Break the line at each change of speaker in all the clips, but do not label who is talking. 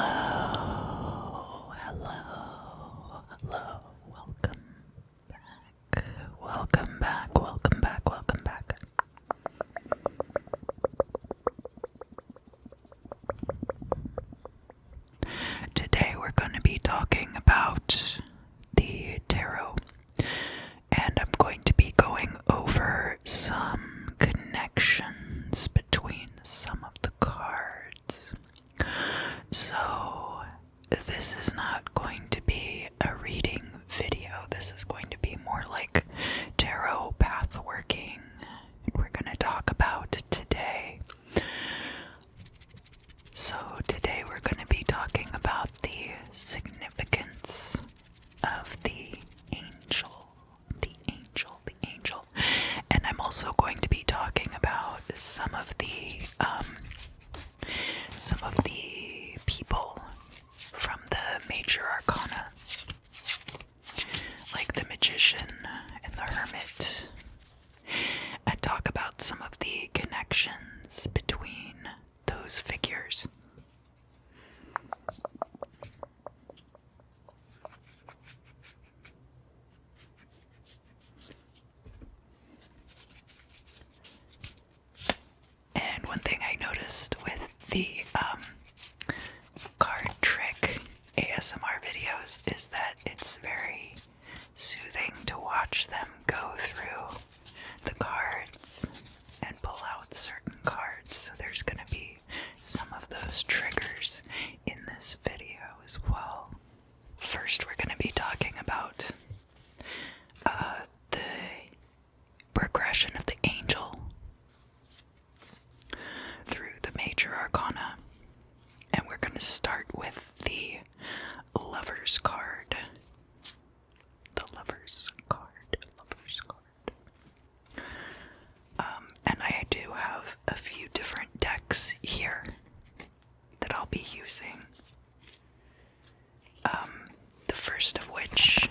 Hello, hello, hello, welcome back, welcome back, welcome back, welcome back. Today we're going to be talking about the tarot, and I'm going to be going over some connections between some of the cards. So, this is not going to be a reading video. This is going to be more like tarot path working. We're going to talk about today. So, today we're going to be talking about the significance of the angel. The angel. And I'm also going to be talking about some of the people from the major arcana, like the magician and the hermit, and talk about some of the connections between those figures. And one thing I noticed with the card trick ASMR videos is that it's very soothing to watch them go through the cards and pull out certain cards. So there's going to be some of those triggers in this video as well. First, we're going to be talking about the progression of the angel through the major arcana. And we're going to start with the Lover's card. The Lover's card. And I do have a few different decks here that I'll be using. The first of which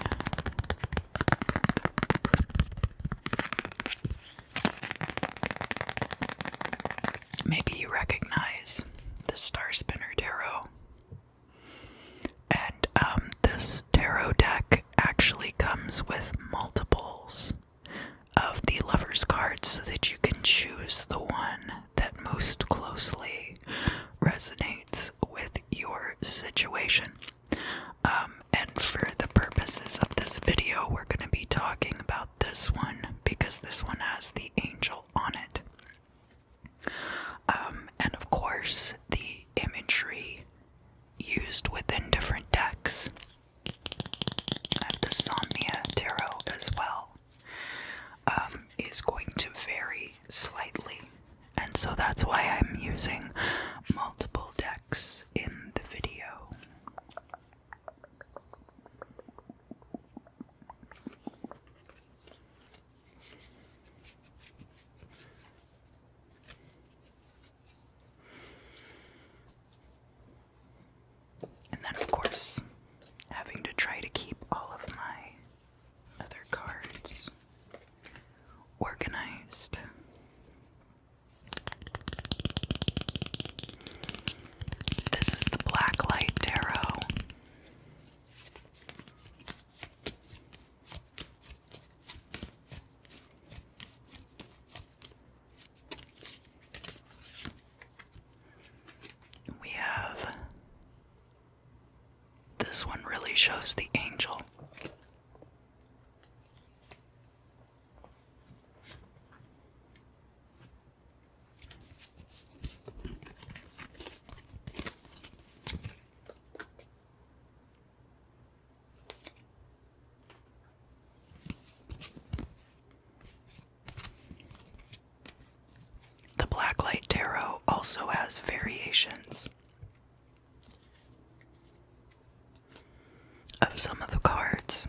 maybe you recognize, the Star Spinner Tarot. And this tarot deck actually comes with multiples of the Lover's cards so that you can choose the one that most closely resonates with your situation. And for the purposes of this video, we're going to be talking about this one because this one has the angel on it. And of course, the imagery used within different decks. I have the Somnia Tarot as well. Is going to vary slightly, and so that's why I'm using multiple decks in the video. And then, of course, having to try to keep all of my other cards organized. This is the Blacklight Tarot. We have this one really shows the angel. The Blacklight Tarot also has variations of some of the cards.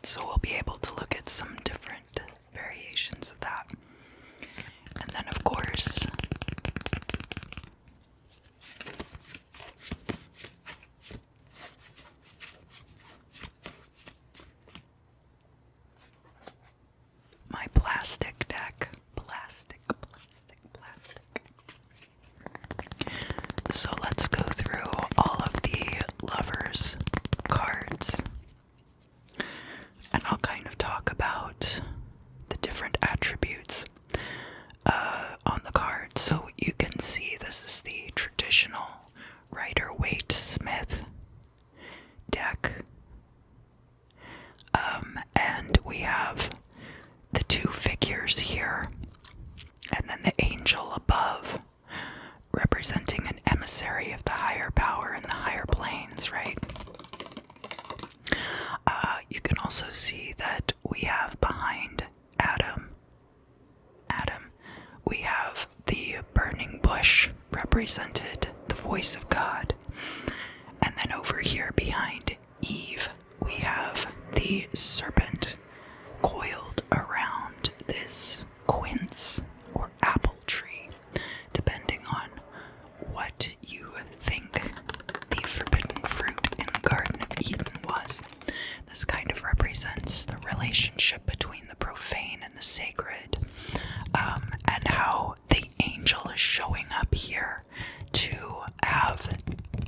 So we'll be able to look at some different variations of that. And then, of course, my plastic deck. Plastic. So you can see this is the traditional Rider-Waite Smith deck. And we have the two figures here, and then the angel above, representing an emissary of the higher power in the higher planes, right? You can also see that we have behind Adam, we have the burning bush, represented the voice of God. And then over here behind Eve, we have the serpent coiled around this quince or apple tree, depending on what you think the forbidden fruit in the Garden of Eden was. This kind of represents the relationship between the profane and the sacred, and how the angel is showing up here to have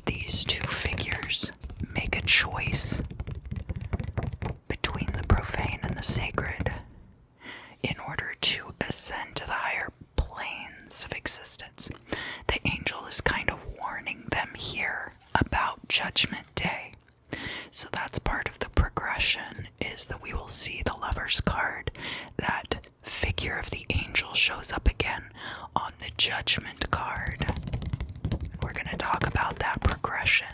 these two figures make a choice between the profane and the sacred in order to ascend to the higher planes of existence. The angel is kind of warning them here about Judgment Day. So that's part of the progression, is that we will see the Lover's card. That figure of the angel shows up again on the Judgment card. We're going to talk about that progression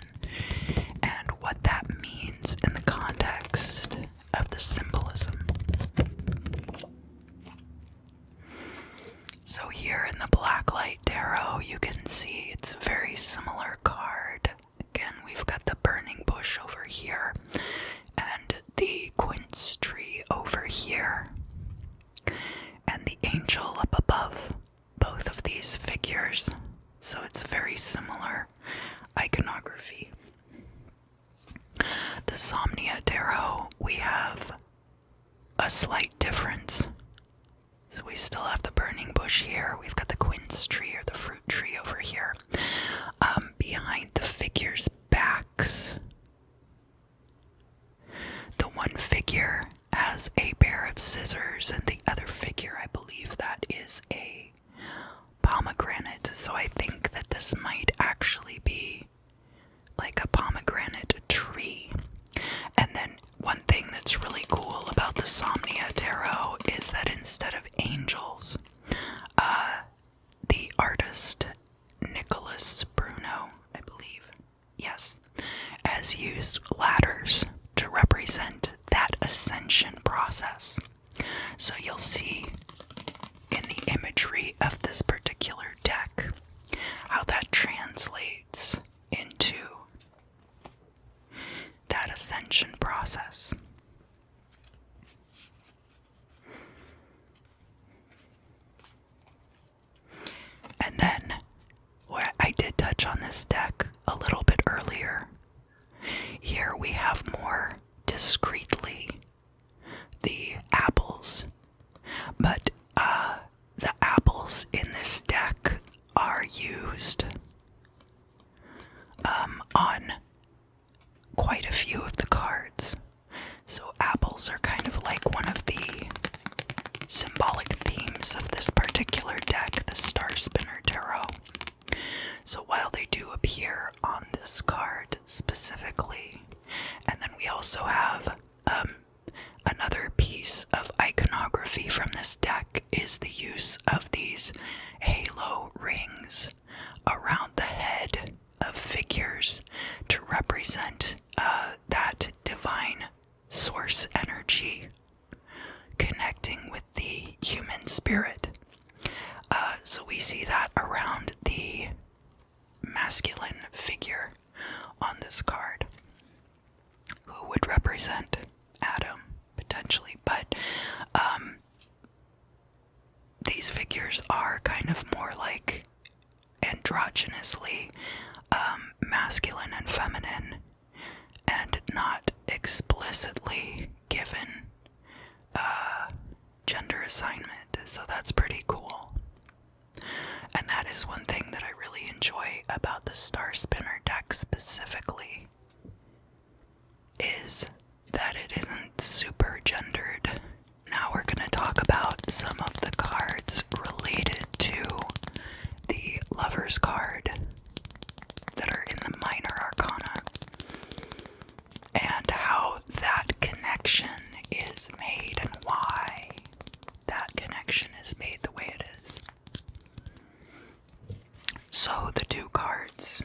and what that means in the context of the symbolism. So here in the Blacklight Tarot, you can see it's a very similar card. Again, we've got the burning bush over here and the quince tree over here, and the angel up above both of these figures. So it's very similar iconography. The Somnia Tarot, we have a slight difference. So we still have the burning bush here. We've got the quince tree or the fruit tree over here. Behind the figures' backs, the one figure has a pair of scissors, and the other figure, I believe that is a pomegranate. So I think that this might actually be like a pomegranate tree. And then one thing that's really cool about the Somnia Tarot is that instead of angels, the artist Nicholas Bruno, I believe, yes, has used ladders to represent that ascension process. So you'll see in the imagery of this particular deck how that translates into that ascension process. And then, where I did touch on this deck a little bit earlier, here we have more discreetly the apples, but the apples in this deck are used on quite a few of the cards. So apples are kind of like one of the symbolic themes of this particular deck, the Star Spinner Tarot. So while they do appear on this card specifically, and then we also have another piece of iconography from this deck is the use of these halo rings around the head of figures to represent that divine source energy connecting with the human spirit. So we see that around the masculine figure on this card, who would represent Adam, potentially. But these figures are kind of more like androgynously masculine and feminine, and not explicitly given gender assignment. So that's pretty cool. And that is one thing that I really enjoy about the Star Spinner deck specifically, is that it isn't super gendered. Now we're going to talk about some of the cards related to Lover's card that are in the minor arcana, and how that connection is made and why that connection is made the way it is. So the two cards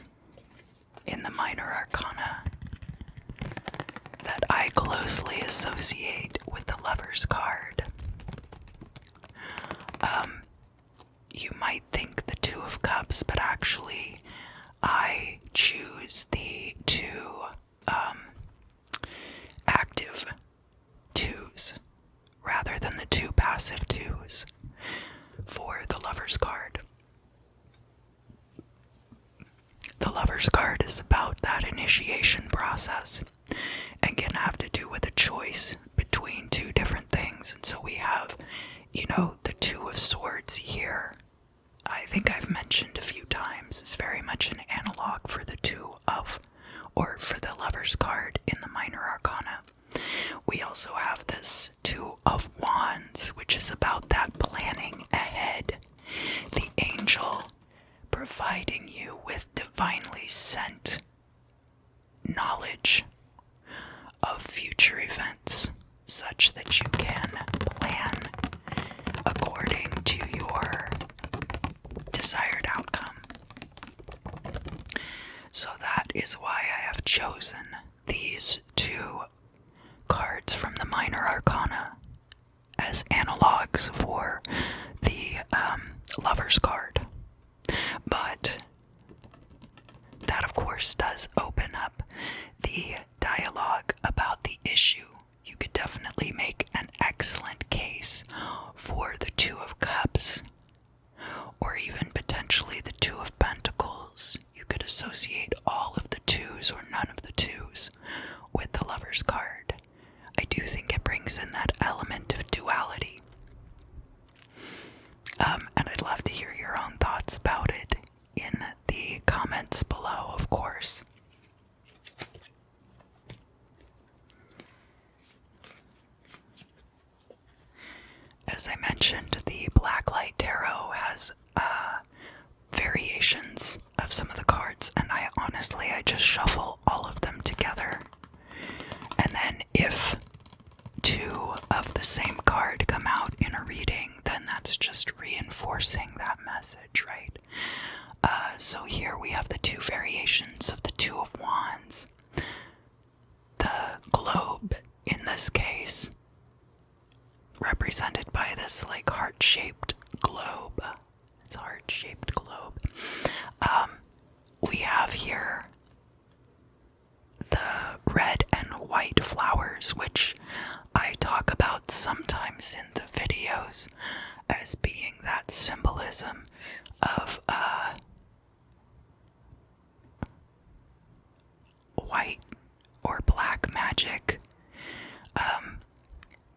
in the minor arcana that I closely associate with the Lover's card, you might think the Two of Cups, but actually I choose the two active twos rather than the two passive twos for the Lover's card. The Lover's card is about that initiation process and can have to do with a choice between two different things. And so we have, the Two of Swords here. I think I've mentioned a few times, it's very much an analog for the for the Lover's card in the minor arcana. We also have this Two of Wands, which is about that planning ahead. The angel providing you with divinely sent knowledge of future events such that you can plan according to your desired outcome. So that is why I have chosen these two cards from the minor arcana as analogs for the Lover's card. But that, of course, does open up the dialogue about the issue. You could definitely make an excellent case for the Two of Cups, or even potentially the Two of Pentacles. You could associate all of the twos or none of the twos with the Lover's card. I do think it brings in that element of duality. And I'd love to hear your own thoughts about it in the comments below, of course. As I mentioned, the Blacklight Tarot has variations of some of the cards, and I just shuffle all of them together. And then if two of the same card come out in a reading, then that's just reinforcing that message, right? So here we have the two variations of the Two of Wands. The globe, in this case, represented by this heart-shaped globe. It's a heart-shaped globe. We have here the red and white flowers, which I talk about sometimes in the videos as being that symbolism of white or black magic.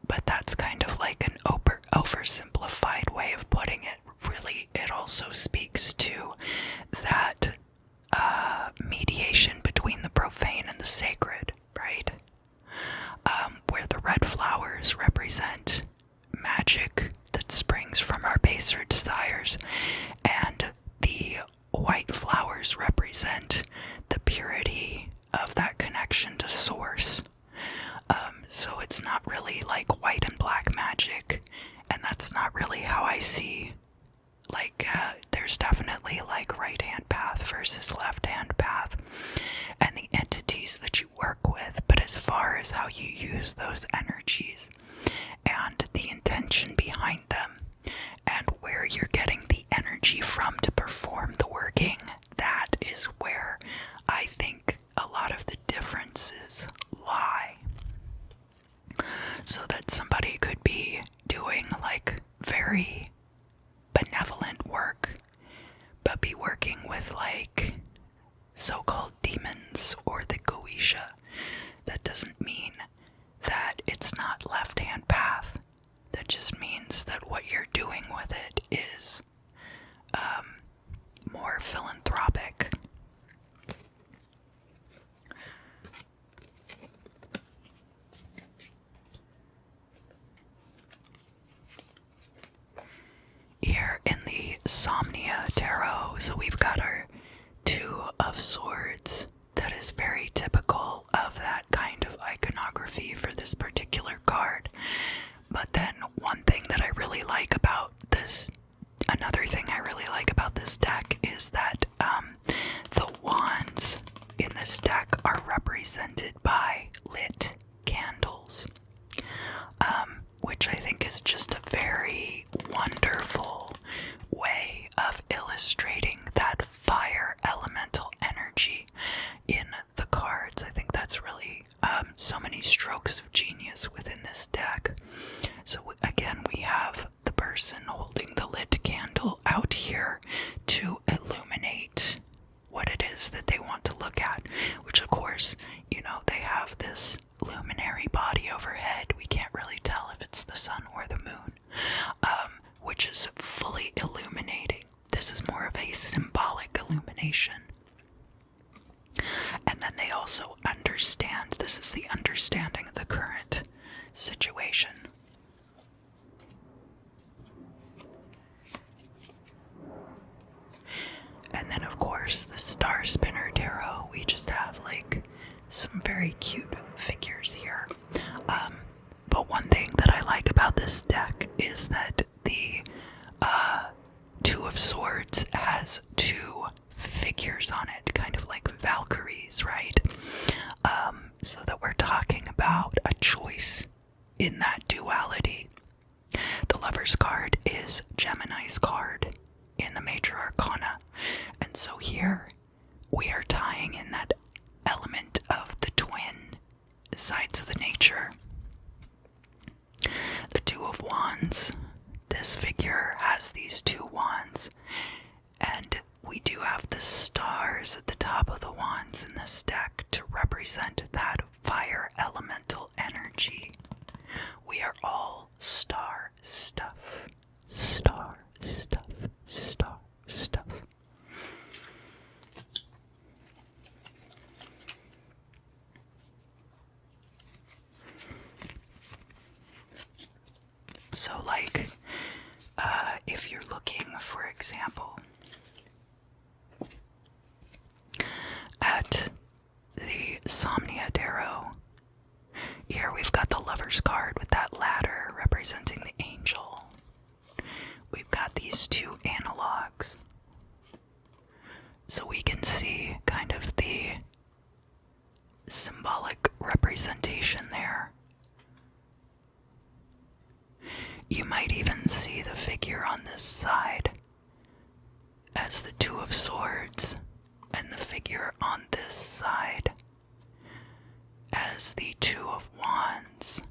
But that's kind of like an oversimplified way of putting it. Really, it also speaks to that mediation between the profane and the sacred, right? Where the red flowers represent magic that springs from our baser desires, and the white flowers represent the purity of that connection to source. So it's not really like white and black magic, and that's not really how I see, there's definitely right-hand path versus left-hand path, and the entities that you work with, but as far as how you use those energies, and the intention behind them, and where you're getting the energy from to perform the working, that is where I think a lot of the differences lie. So that somebody could be doing very benevolent work, but be working with so-called demons or the Goetia. That doesn't mean that it's not left-hand path. That just means that what you're doing with it is more philanthropic. Here in the Somnia Tarot, so we've got is very typical of that kind of iconography for this particular card. But then one thing that I really like about this, another thing I really like about this deck is that the wands in this deck are represented by lit candles, which I think is just a very wonderful way of illustrating that fire elemental energy in the cards. I think that's really so many strokes of genius within this deck. So again, we have the person holding the lit candle out here to illuminate what it is that they want to look at, which of course, you know, they have this luminary body overhead. We can't really tell if it's the sun or the moon, which is fully illuminating. This is more of a symbolic illumination. And then they also understand, this is the understanding of the current situation. And then, of course, the Star Spinner Tarot, we just have, like, some very cute figures here. But one thing that I like about this deck is that the Two of Swords has two figures on it, kind of like Valkyries, right? So that we're talking about a choice in that duality. The Lover's card is Gemini's card in the Major Arcana, and so here we are tying in that element of the twin sides of the nature. The Two of Wands, this figure has these two wands, and we do have the stars at the top of the wands in this deck to represent that fire elemental energy. We are all star stuff. Star stuff. Star stuff. So, like, if you're looking, for example, at the Somnia Tarot, here we've got the Lover's card with that ladder representing the angel. We've got these two analogs, so we can see kind of the symbolic representation there. You might even see the figure on this side as the Two of Swords, and the figure on this side as the Two of Wands,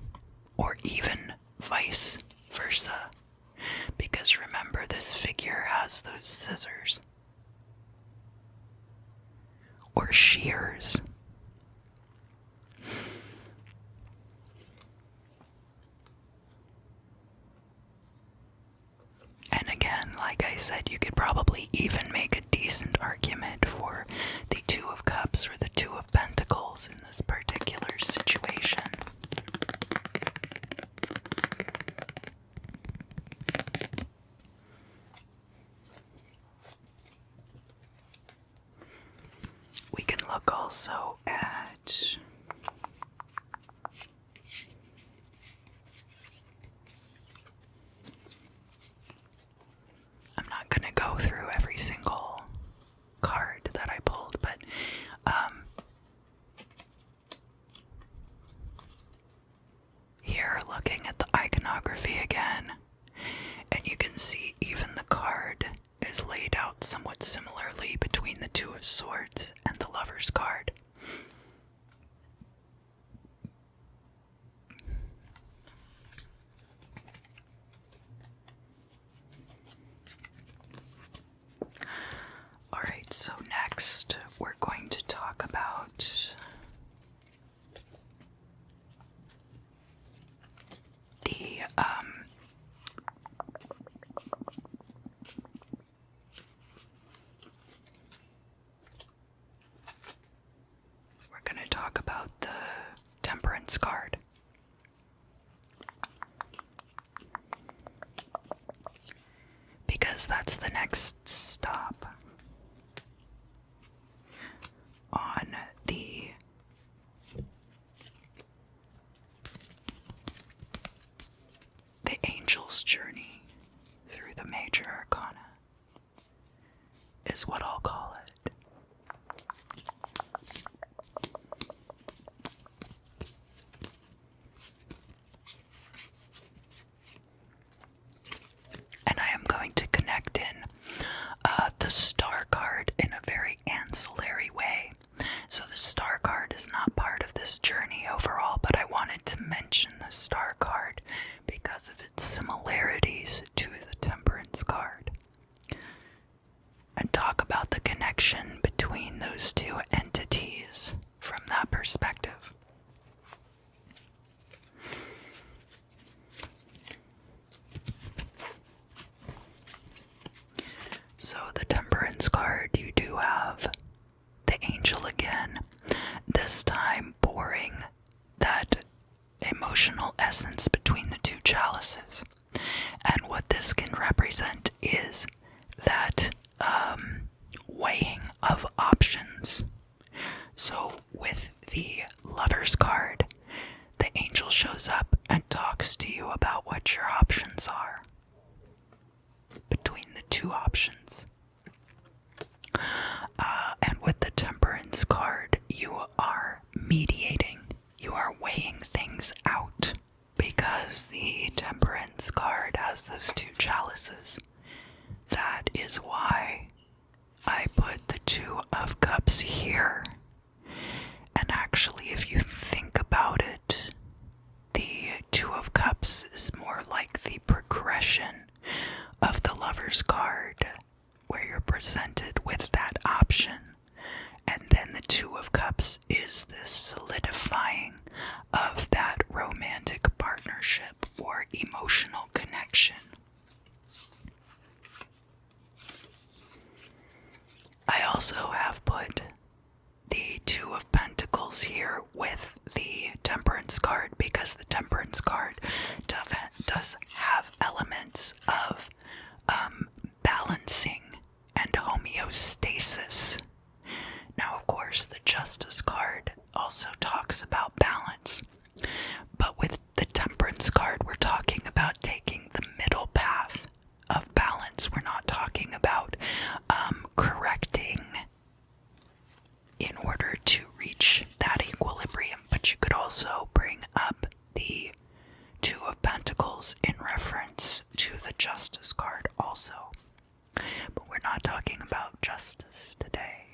or even vice versa. Because remember, this figure has those scissors or shears. And again, like I said, you could probably even make a decent argument for the Two of Cups or the Two of Pentacles in this particular situation. We can look also at go through every single card that I pulled, but here looking at the iconography again, and you can see even the card is laid out somewhat similarly between the Two of Swords and the Lover's card. Alright, so next we're going to talk about the we're going to talk about the Temperance card. Because that's the next stop on the is what I'll call it. And I am going to connect in the star card in a very ancillary way. So the star card is not part of this journey overall, but I wanted to mention the star card because of its similarities to the temperance card, and talk about the connection between those two entities from that perspective. So the temperance card, you do have the angel again, this time pouring that emotional essence between the two chalices. And what this can represent is that weighing of options. So with the Lover's card, the angel shows up and talks to you about what your options are between the two options. And with the Temperance card, you are mediating. You are weighing things out because the Temperance card has those two chalices. That is why I put the Two of Cups here. And actually, if you think about it, the Two of Cups is more like the progression of the Lover's card, where you're presented with that option. And then the Two of Cups is this solidifying of that romantic partnership or emotional connection. I also have put the Two of Pentacles here with the Temperance card because the Temperance card does have elements of balancing and homeostasis. Now, of course, the Justice card also talks about balance, but with the Temperance card, we're talking about taking the middle path of balance. We're not talking about correcting in order to reach that equilibrium, but you could also bring up the Two of Pentacles in reference to the Justice card also. But we're not talking about justice today.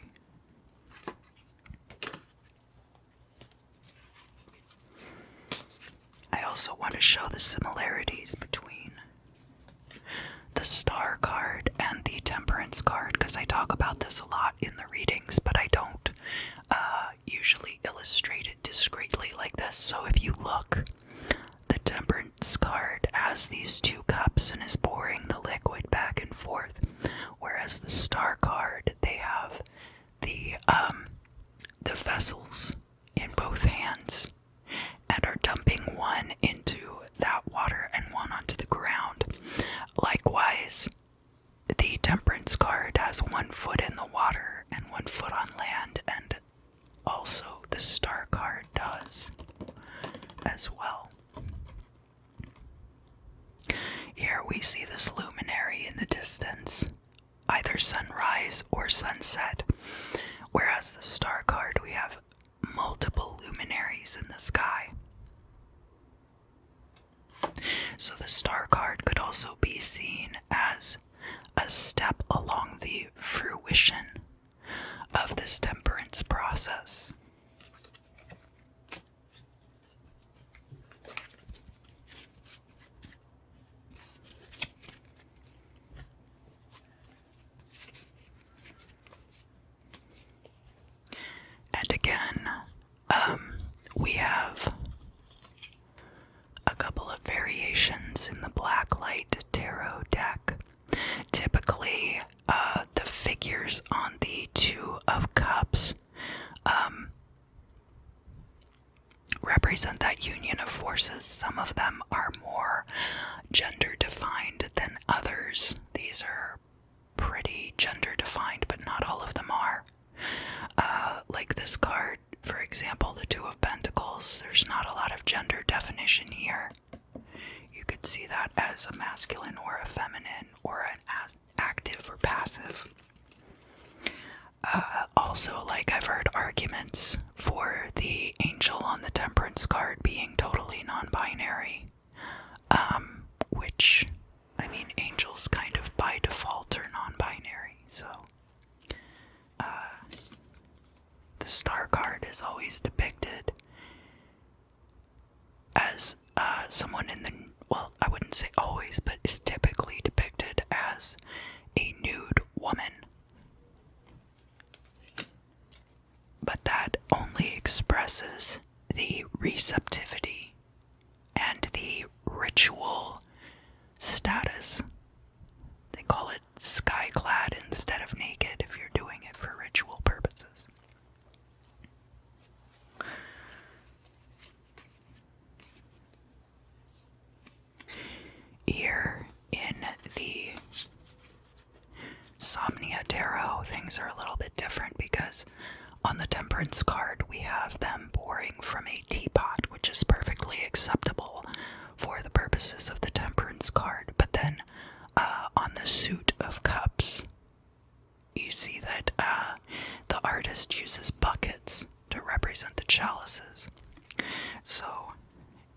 I also want to show the similarities between the Star card and the Temperance card, because I talk about this a lot in the readings, but I don't usually illustrate it discreetly like this. So if you look, the Temperance card has these two cups and is pouring the liquid back and forth, whereas the Star card, they have the vessels in both hands and are dumping one into that water and one onto the ground. Likewise, the Temperance card has 1 foot in the water and 1 foot on land, and also the Star card does as well. Here we see this luminary in the distance, either sunrise or sunset, whereas the Star card, we have multiple luminaries in the sky. So the Star card could also be seen as a step along the fruition of this temperance process. And again, we have a couple of variations in the Blacklight Tarot deck. Typically, the figures on the Two of Cups represent that union of forces. Some of them are more gender-defined than others. These are pretty gender-defined, but not all of them are. Like this card, for example, the Two of Pentacles, there's not a lot of gender definition here. You could see that as a masculine or a feminine, or an active or passive. also, like, I've heard arguments for the angel on the temperance card being totally non-binary, which, I mean, angels kind of by default are non-binary, so the star card is always depicted as someone in the, well, I wouldn't say always, but is typically depicted as a nude woman. But that only expresses the receptivity and the ritual status. They call it sky-clad instead of naked if you're doing it for ritual purposes. Here in the Somnia Tarot, things are a little bit different because on the Temperance card we have them pouring from a teapot, which is perfectly acceptable for the purposes of the Temperance card. But then on the Suit of Cups, you see that the artist uses buckets to represent the chalices. So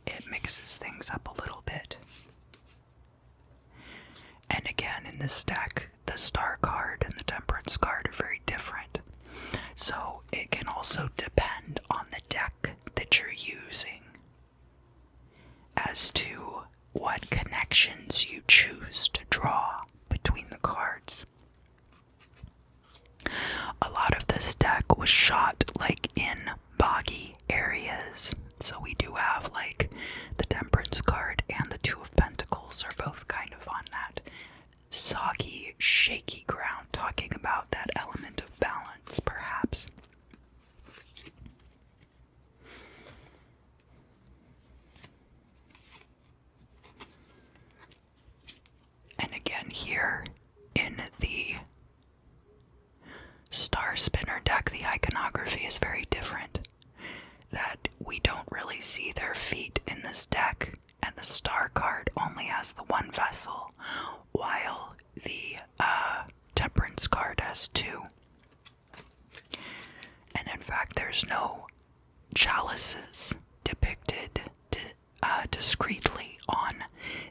it mixes things up a little bit. And again, in this deck, the Star card and the Temperance card are very different. So it can also depend on the deck that you're using as to what connections you choose to draw between the cards. A lot of this deck was shot like in boggy areas. So we do have like the Temperance card and the Two of Pentacles are both kind of on that soggy, shaky ground, talking about that element of balance, perhaps. And again, here in the Star Spinner deck, the iconography is very different. That we don't really see their feet in this deck, and the Star card only has the one vessel, while the Temperance card has two. And in fact, there's no chalices depicted discreetly on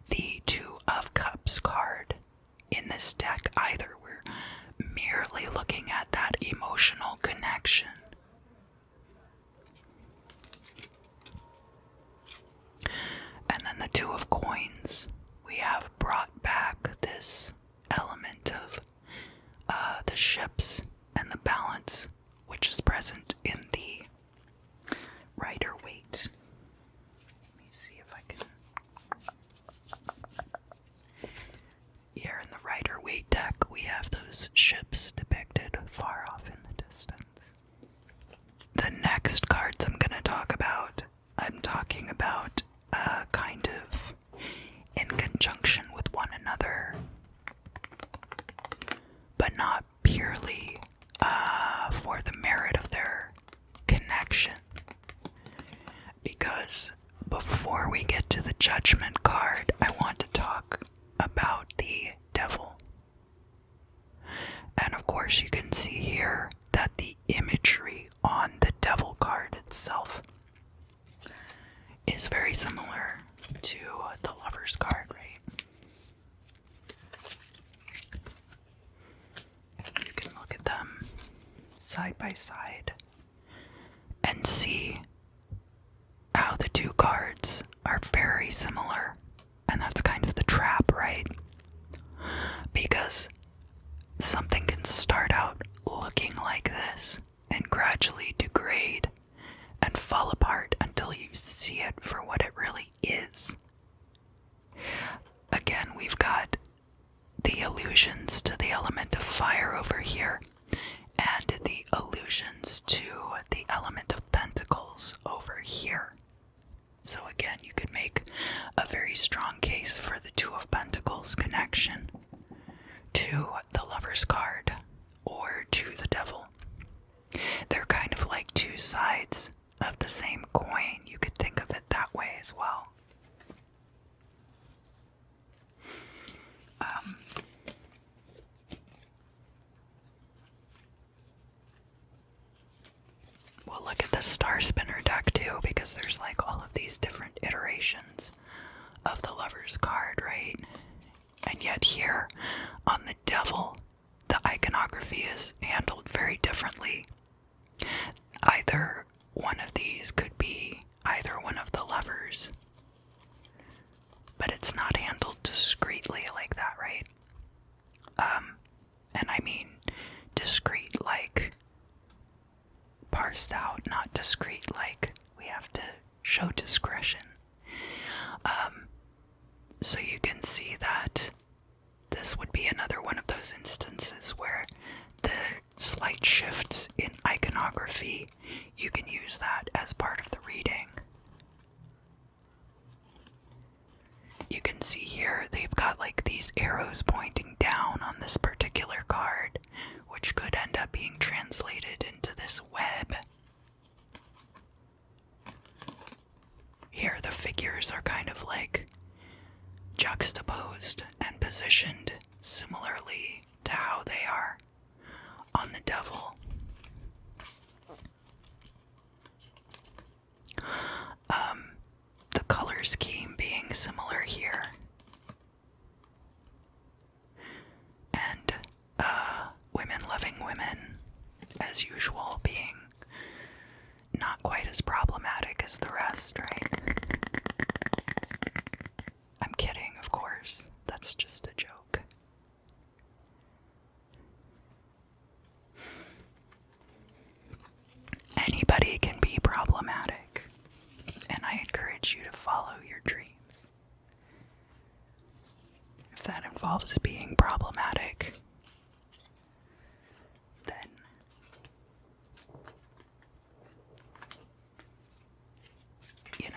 the Two of Cups card in this deck either. We're merely looking at that emotional connection. And then the Two of Coins, we have brought back this element of the ships and the balance, which is present in the Rider-Waite. Let me see if I can. Here in the Rider-Waite deck, we have those ships depicted far off in the distance. The next cards I'm going to talk about, I'm talking about kind of in conjunction with one another, but not purely for the merit of their connection. Because before we get to the Judgment card, I want to talk about the Devil. And of course you can see here that the imagery on the Devil card itself is very similar to the Lover's card, right? You can look at them side by side and see how the two cards are very similar. And that's kind of the trap, right? Because something can start out looking like this and gradually degrade and fall apart until you see it for what it really is. Again, we've got the allusions to the element of fire over here, and the allusions to the element of pentacles over here. So again, you could make a very strong case for the Two of Pentacles connection to the Lover's card or to the Devil. They're kind of like two sides of the same coin. You could think of it that way as well. the Star Spinner deck too, because there's like all of these different iterations of the Lover's card, right? And yet here on the Devil, the iconography is handled very differently. Either one of these could be either one of the lovers, but it's not handled discreetly like that, right? And I mean discreet like parsed out, not discreet like we have to show discretion. So you can see that this would be another one of those instances where the slight shifts in iconography, you can use that as part of the reading. You can see here they've got like these arrows pointing down on this particular card, which could end up being translated into this web. Here the figures are kind of like juxtaposed and positioned similarly to how they are on the Devil. The color scheme being similar here. And women loving women, as usual, being not quite as problematic as the rest, right? I'm kidding, of course. That's just a joke. Anybody can be problematic, and I encourage you to follow your dreams. If that involves being problematic, then you know,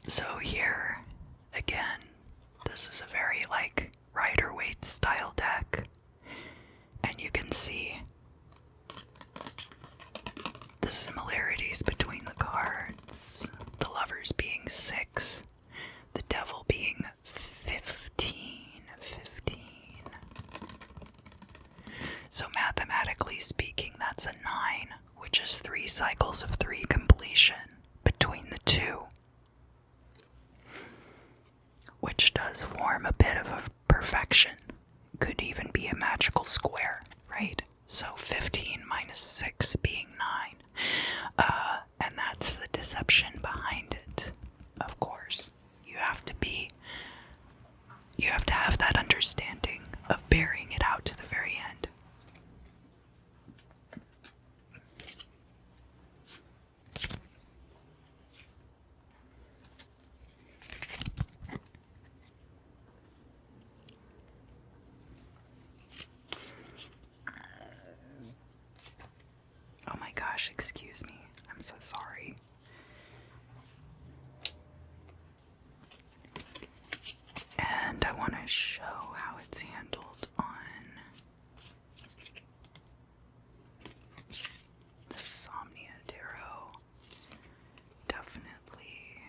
so here, again, this is a very like Rider-Waite style deck, and you can see the similarities between the cards, the Lovers being 6, the Devil being 15. So mathematically speaking, that's a 9, which is 3 cycles of 3 completion between the two, which does form a bit of a perfection. Could even be a magical square, right? So 15 minus 6 being 9. And that's the deception behind it, of course. You have to have that understanding of bearing it out to the very end. Oh my gosh, excuse me. I'm so sorry. And I want to show how it's handled on the Somnia Tarot. Definitely.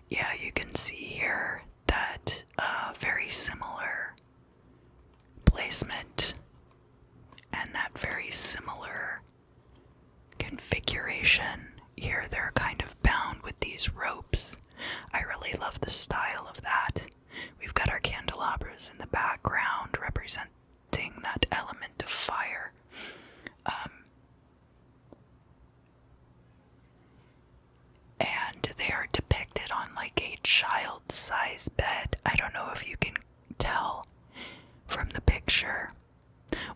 Yeah, you can see here that very similar placement and that very similar configuration. Here they're kind of bound with these ropes. I really love the style of that. We've got our candelabras in the background representing that element of fire. And they are depicted on like a child-sized bed. I don't know if you can tell from the picture.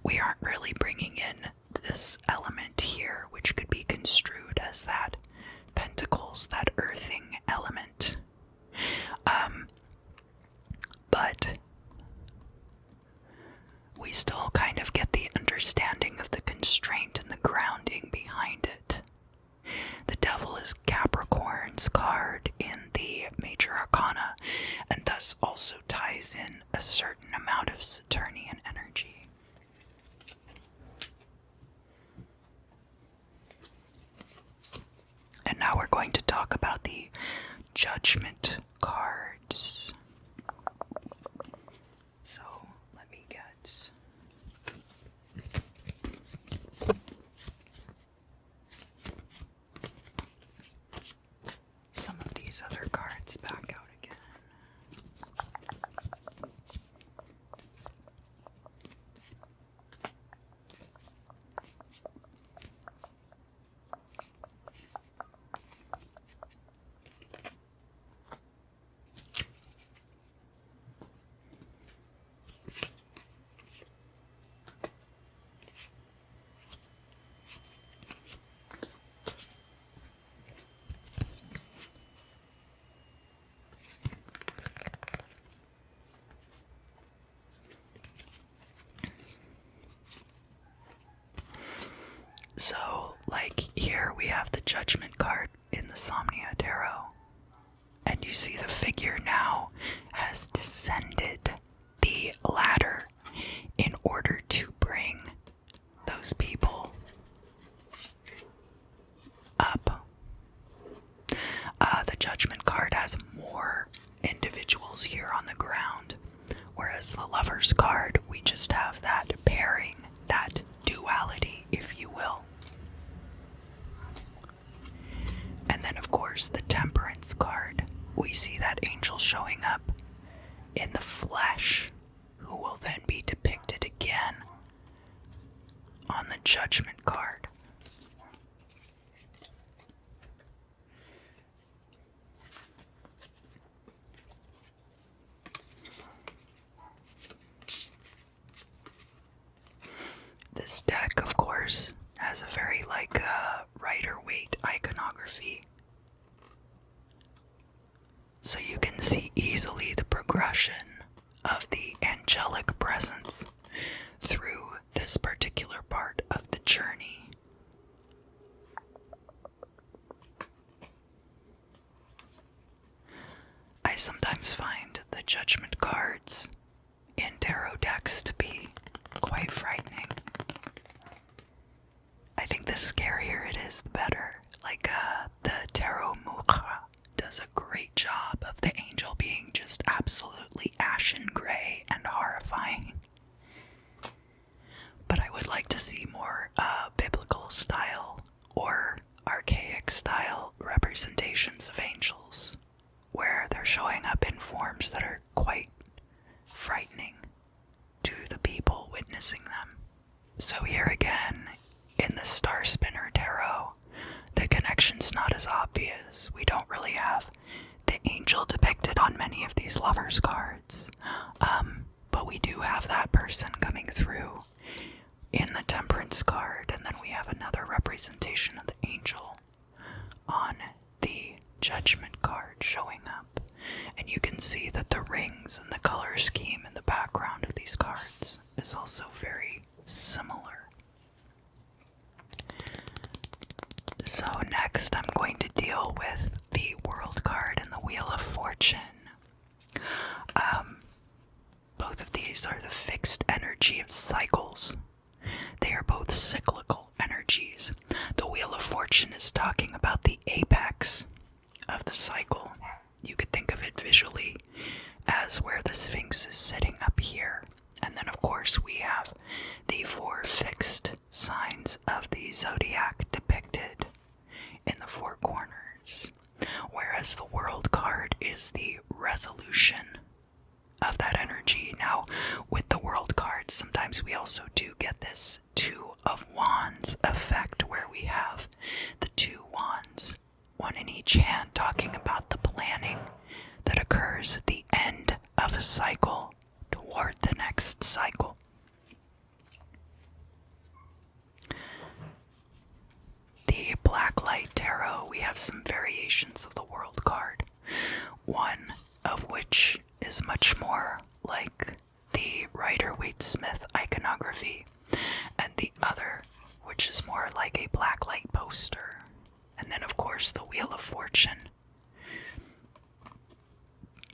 We aren't really bringing in this element here, which could be construed as that pentacles, that earthing element. But we still kind of get the understanding of the constraint and the grounding behind it. The Devil is Capricorn's card in the Major Arcana, and thus also brings in a certain amount of Saturnian energy. And now we're going to talk about the Judgment cards. So, let me get some of these other cards back out again. So, like here we have the Judgment card in the Somnia Tarot. And you see the figure now has descended the ladder in order to bring those people up. The Judgment card has more individuals here on the ground, whereas the Lover's card, we just have that pairing, that duality, if you will. And then, of course, the Temperance card, we see that angel showing up in the flesh, who will then be depicted again on the Judgment card. This deck, of course, has a very Rider-Waite iconography. So you can see easily the progression of the angelic presence through this particular part of the journey. I sometimes find the Judgment cards in tarot decks to be quite frightening. I think the scarier it is, the better. The Tarot Mukha does a great job of the angel being just absolutely ashen gray and horrifying. But I would like to see more biblical style or archaic style representations of angels, where they're showing up in forms that are quite frightening to the people witnessing them. So here again, in the Star Spinner Tarot, the connection's not as obvious. We don't really have the angel depicted on many of these Lovers cards. But we do have that person coming through in the Temperance card, and then we have another representation of the angel on the Judgment card showing up. And you can see that the rings and the color scheme in the background of these cards is also very similar. So next I'm going to deal with the World card and the Wheel of Fortune. Both of these are the fixed energy of cycles. They are both cyclical energies. The Wheel of Fortune is talking about the apex of the cycle. You could think of it visually as where the Sphinx is sitting up here. And then, of course, we have the 4 fixed signs of the zodiac depicted in the 4 corners. Whereas the World card is the resolution of that energy. Now, with the World card, sometimes we also do get this 2 of Wands effect, where we have the 2 wands, one in each hand, talking about the planning that occurs at the end of a cycle toward the next cycle. The Blacklight Tarot, we have some variations of the World card, one of which is much more like the Rider-Waite-Smith iconography, and the other which is more like a blacklight poster. And then, of course, the Wheel of Fortune.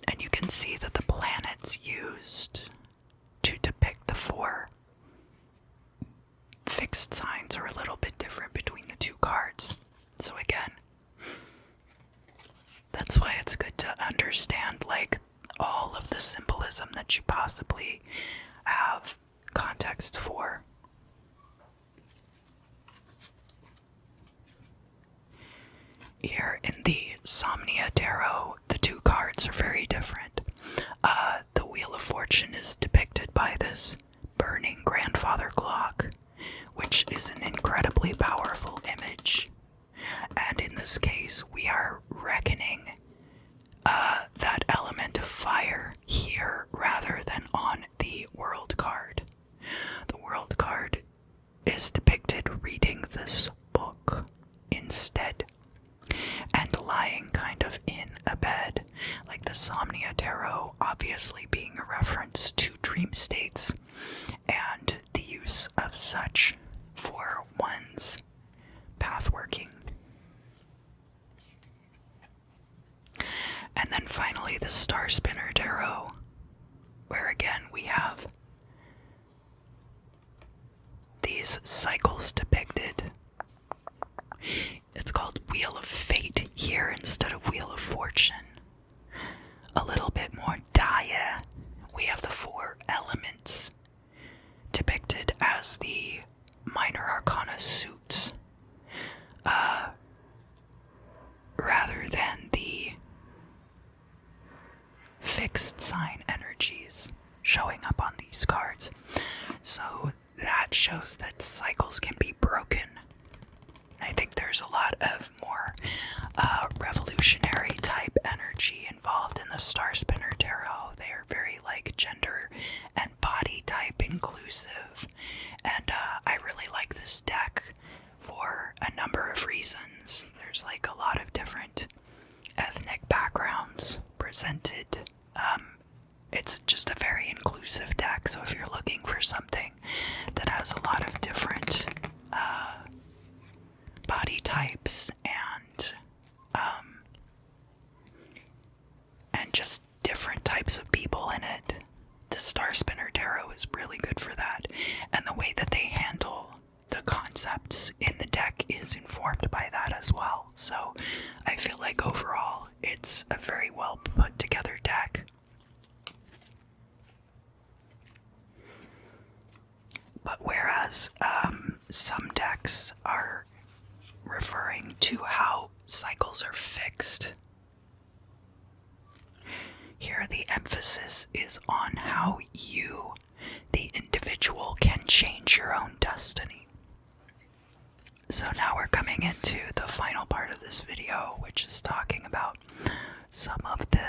And you can see that the planets it's used to depict the four fixed signs are a little bit different between the two cards. So again, that's why it's good to understand like all of the symbolism that you possibly have context for. Here in the Somnia Tarot, the two cards are very different. The Wheel of Fortune is depicted by this burning grandfather clock, which is an incredibly powerful image. And in this case, we are reckoning that element of fire here rather than on the World card. The World card is depicted reading this book instead, and lying kind of in a bed, like the Somnia Tarot obviously being a reference to dream states and the use of such for one's path working. And then finally the Star Spinner Tarot, where again we have these cycles depicted. It's called Wheel of Fate here instead of Wheel of Fortune. A little bit more dire. We have the four elements depicted as the minor arcana suits, rather than the fixed sign energies showing up on these cards. So that shows that cycles can be broken. I think there's a lot of more revolutionary type energy involved in the Star Spinner Tarot. They are very like gender and body type inclusive, and I really like this deck for a number of reasons. There's like a lot of different ethnic backgrounds presented. It's just a very inclusive deck, so if you're looking for something that has a lot of different body types and just different types of people in it, the Star Spinner Tarot is really good for that. And the way that they handle the concepts in the deck is informed by that as well. So I feel like overall it's a very well put together deck. But whereas some decks are referring to how cycles are fixed, here the emphasis is on how you, the individual, can change your own destiny. So now we're coming into the final part of this video, which is talking about some of the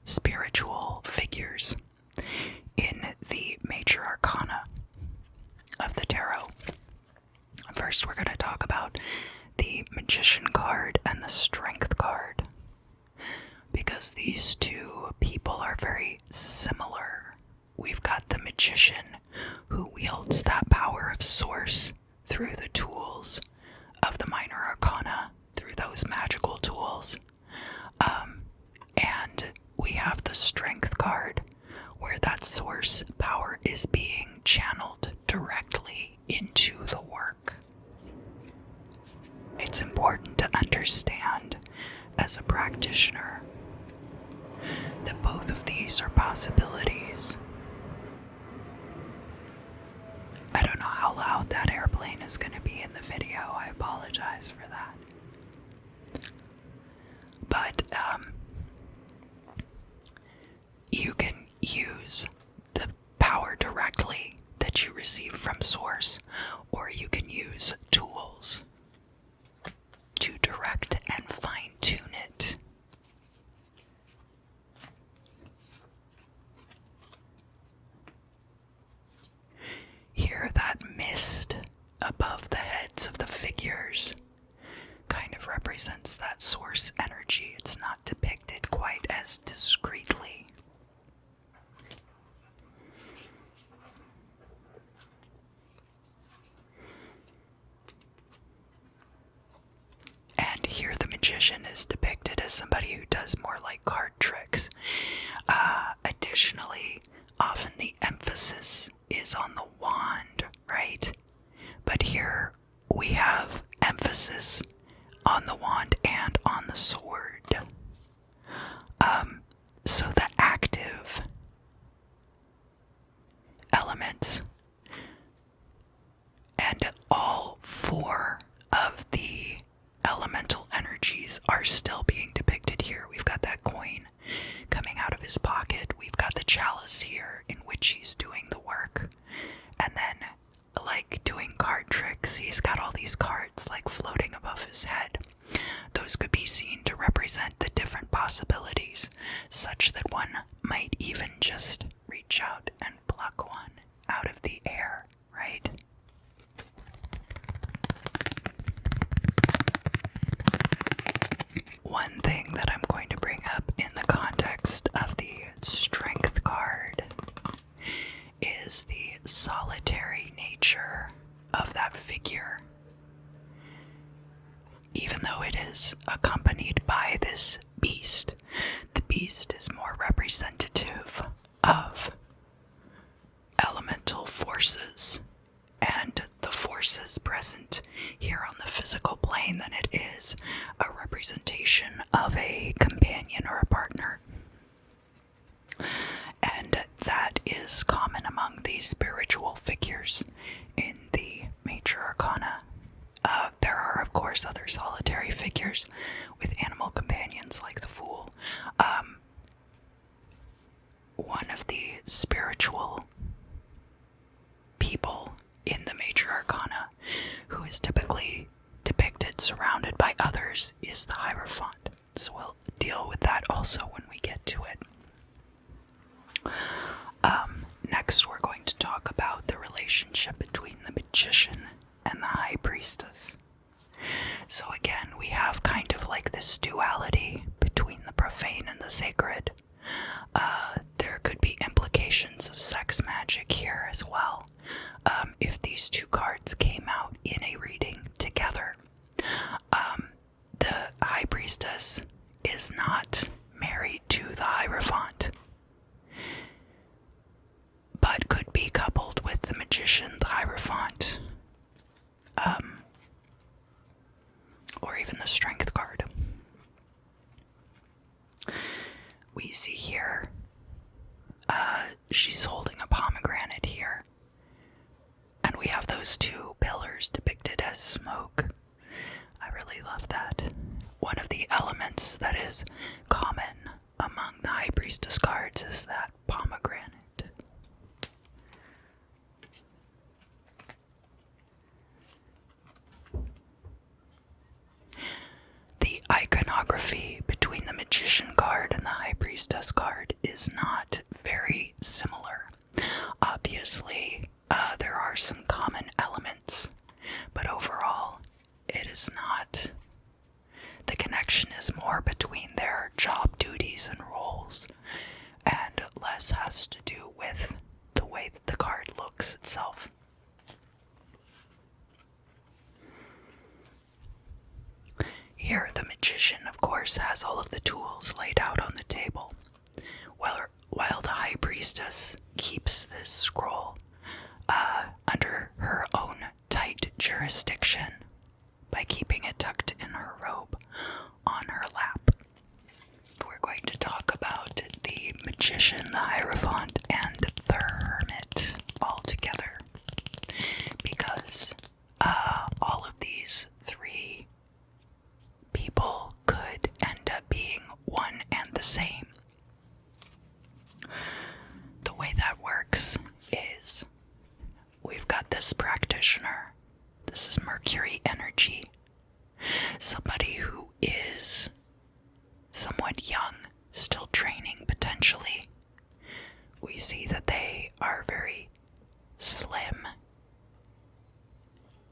spiritual figures in the major arcana of the tarot. First, we're going to talk about the Magician card and the Strength card, because these two people are very similar. We've got the Magician, who wields that power of source through the tools of the minor arcana, through those magical tools. And we have the Strength card, where that source power is being channeled directly into the work. It's important to understand, as a practitioner, that both of these are possibilities. I don't know how loud that airplane is going to be in the video. I apologize for that. But you can use the power directly that you receive from source, or you can use tools to direct and fine-tune it. Here, that mist above the heads of the figures kind of represents that source energy. It's not depicted quite as discreetly. And here the Magician is depicted as somebody who does more like card tricks. Additionally, often the emphasis is on the wand, right? But here we have emphasis on the wand and on the sword. So the active elements and all four of the elemental energies are still being depicted here. We've got that coin coming out of his pocket. We've got the chalice here in which he's doing the work. And then, like doing card tricks, he's got all these cards like floating above his head. Those could be seen to represent the different possibilities, such that one might even just reach out and pluck one out of the air, right? One thing that I'm going to bring up in the context of the strength card is the solitary nature of that figure. Even though it is accompanied by this beast, the beast is more representative of elemental forces and the forces present here on the physical plane than it is a representation of a companion or a partner. And that is common among these spiritual figures in the major arcana. There are, of course, other solitary figures with animal companions like the Fool. One of the spiritual people in the major arcana who is typically depicted surrounded by others is the Hierophant. So we'll deal with that also when we get to it. Next, we're going to talk about the relationship between the magician and the high priestess. So again, we have kind of like this duality between the profane and the sacred. There could be implications of sex magic here as well, if these two cards came out in a reading together. The high priestess is not married to the Hierophant, but could be coupled with the magician, the Hierophant, or even the strength card. We see here, she's holding a pomegranate here, and we have those two pillars depicted as smoke. I really love that. One of the elements that is common among the high priestess cards is that pomegranate. The iconography between the magician card and the high priestess card is not very similar. Obviously, there are some common elements, but overall, it is not. The connection is more between their job duties and roles, and less has to do with the way that the card looks itself. Here, the magician, of course, has all of the tools laid out on the table, while the high priestess keeps this scroll under her own tight jurisdiction by keeping it tucked in her robe on her lap. We're going to talk about the magician, the Hierophant, and the hermit all together, because all of these three people could end up being one and the same. The way that works is we've got this practitioner. This is Mercury energy. Somebody who is somewhat young, still training potentially. We see that they are very slim,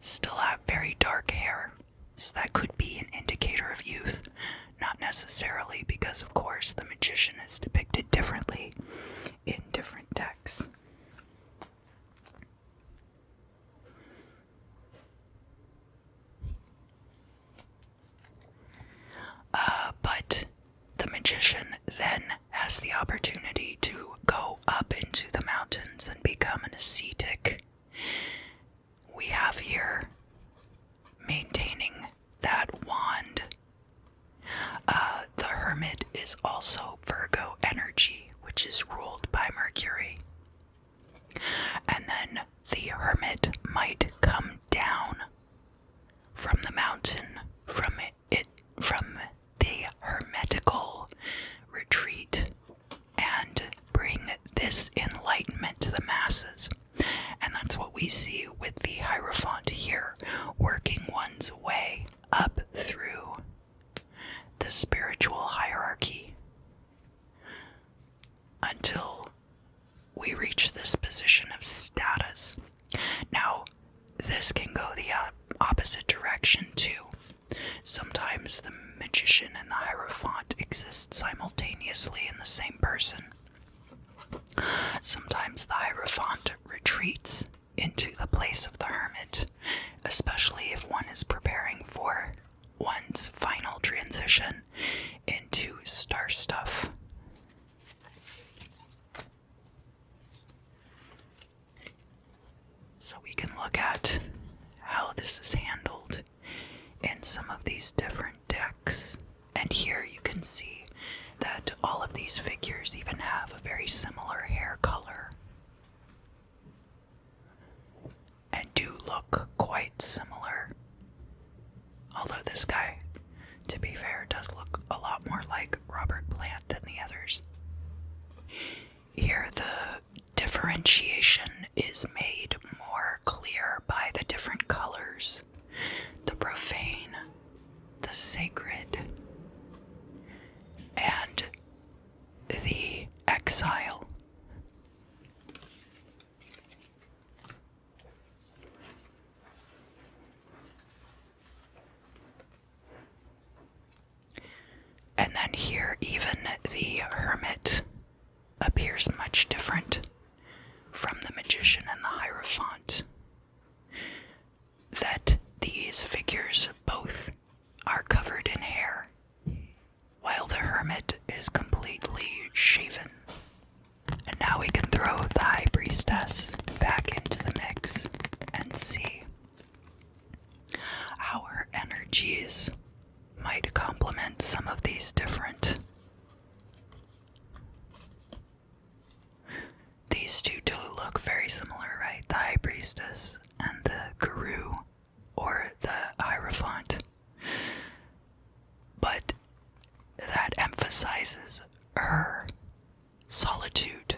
still have very dark hair. So that could be an indicator of youth. Not necessarily, because of course the magician is depicted differently in different decks. But magician then has the opportunity to go up into the mountains and become an ascetic. We have here maintaining that wand. The hermit is also Virgo energy, which is ruled by Mercury. And then the hermit might come down from the mountain, from the hermetical retreat, and bring this enlightenment to the masses. And that's what we see with the Hierophant here, working one's way up through the spiritual hierarchy until we reach this position of status. Now, this can go the opposite direction too. Sometimes the magician and the Hierophant exist simultaneously in the same person. Sometimes the Hierophant retreats into the place of the hermit, especially if one is preparing for one's final transition into star stuff. So we can look at how this is handled in some of these different decks. And here you can see that all of these figures even have a very similar hair color and do look quite similar. Although this guy, to be fair, does look a lot more like Robert Plant than the others. Here the differentiation is made more clear by the different colors. The profane, the sacred, and the exile. And then here, even the hermit appears much different from the magician and the Hierophant. That these figures both are covered in hair, while the hermit is completely shaven. And now we can throw the High Priestess back into the mix and see how her energies might complement some of these different. These two do look very similar, right? The High Priestess and the Guru, or the Hierophant. But that emphasizes her solitude.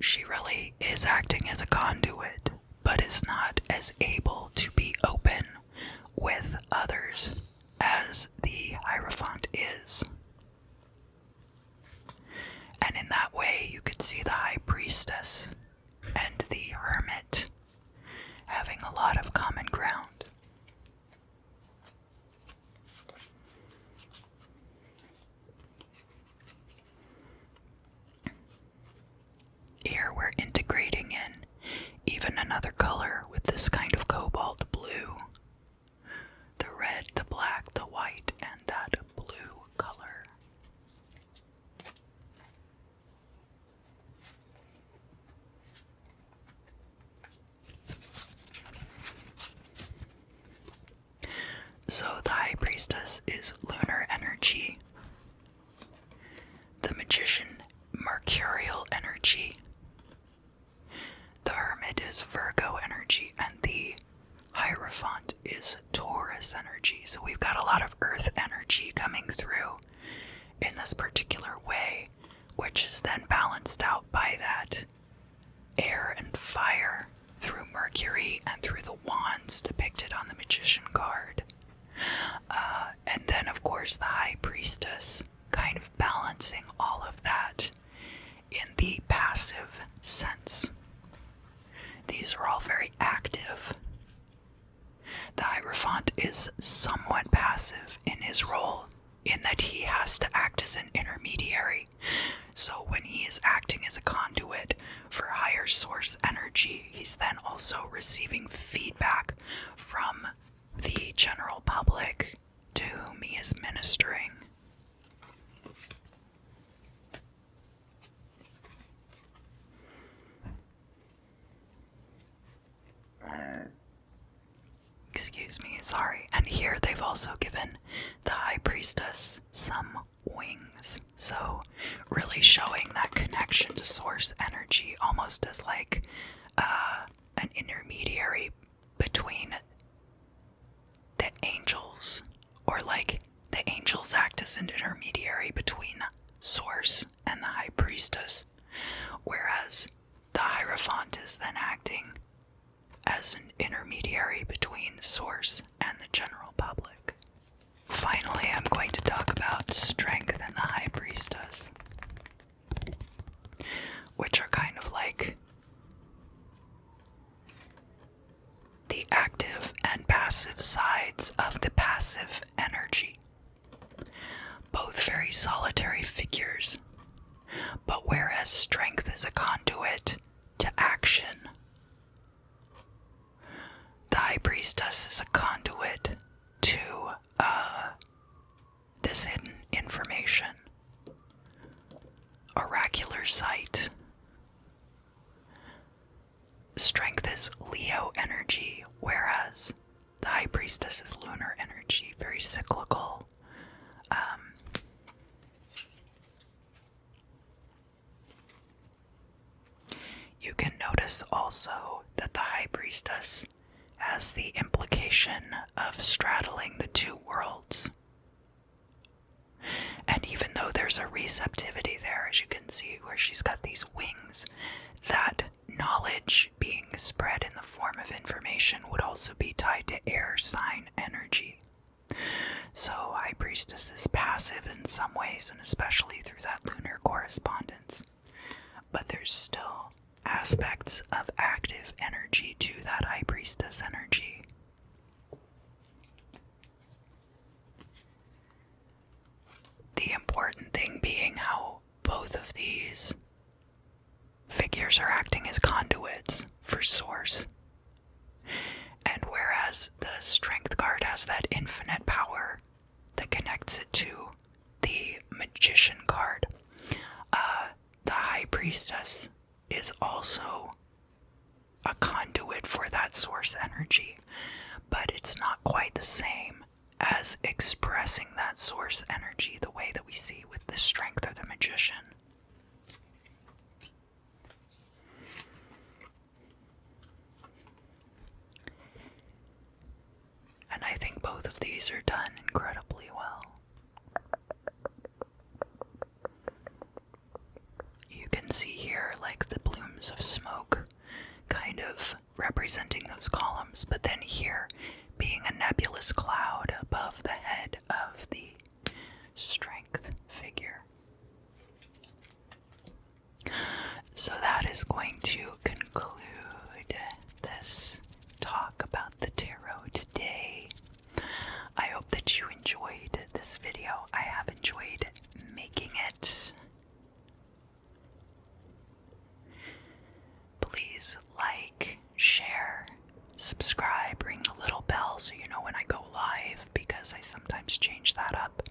She really is acting as a conduit, but is not as able to be open with others as the Hierophant is. And in that way, you could see the High Priestess and the Hermit having a lot of common ground. Here we're integrating in even another color with this kind of cobalt blue. The red, the black, the white, and that blue color. So the High Priestess is lunar energy. The Magician, mercurial energy. The Hermit is Virgo energy, and the Hierophant is Taurus energy. So we've got a lot of earth energy coming through in this particular way, which is then balanced out by that air and fire through Mercury and through the wands depicted on the Magician card. And then, of course, the High Priestess kind of balancing all of that in the passive sense. These are all very active. The Hierophant is somewhat passive in his role, in that he has to act as an intermediary. So when he is acting as a conduit for higher source energy, he's then also receiving feedback from the general public to whom he is ministering. Sorry, and here they've also given the High Priestess some wings. So, really showing that connection to source energy, almost as like an intermediary between the angels, or like the angels act as an intermediary between source and the High Priestess, whereas the Hierophant is then acting as an intermediary between source and the general public. Finally, I'm going to talk about strength and the High Priestess, which are kind of like the active and passive sides of the passive energy. Both very solitary figures, but whereas strength is a conduit to action, the High Priestess is a conduit to this hidden information, oracular sight. Strength is Leo energy, whereas the High Priestess is lunar energy, very cyclical. You can notice also that the High Priestess has the implication of straddling the two worlds. And even though there's a receptivity there, as you can see where she's got these wings, that knowledge being spread in the form of information would also be tied to air sign energy. So High Priestess is passive in some ways, and especially through that lunar correspondence. But there's still aspects of active energy to that High Priestess energy. The important thing being how both of these figures are acting as conduits for source. And whereas the strength card has that infinite power that connects it to the magician card, the High Priestess is also a conduit for that source energy, but it's not quite the same as expressing that source energy the way that we see with the strength or the magician. And I think both of these are done incredibly well. You can see here like the plumes of smoke kind of representing those columns, but then here being a nebulous cloud above the head of the strength figure. So that is going to conclude this talk about the tarot today. I hope that you enjoyed this video. I have enjoyed making it. Please like, share, subscribe, ring the little bell so you know when I go live, because I sometimes change that up.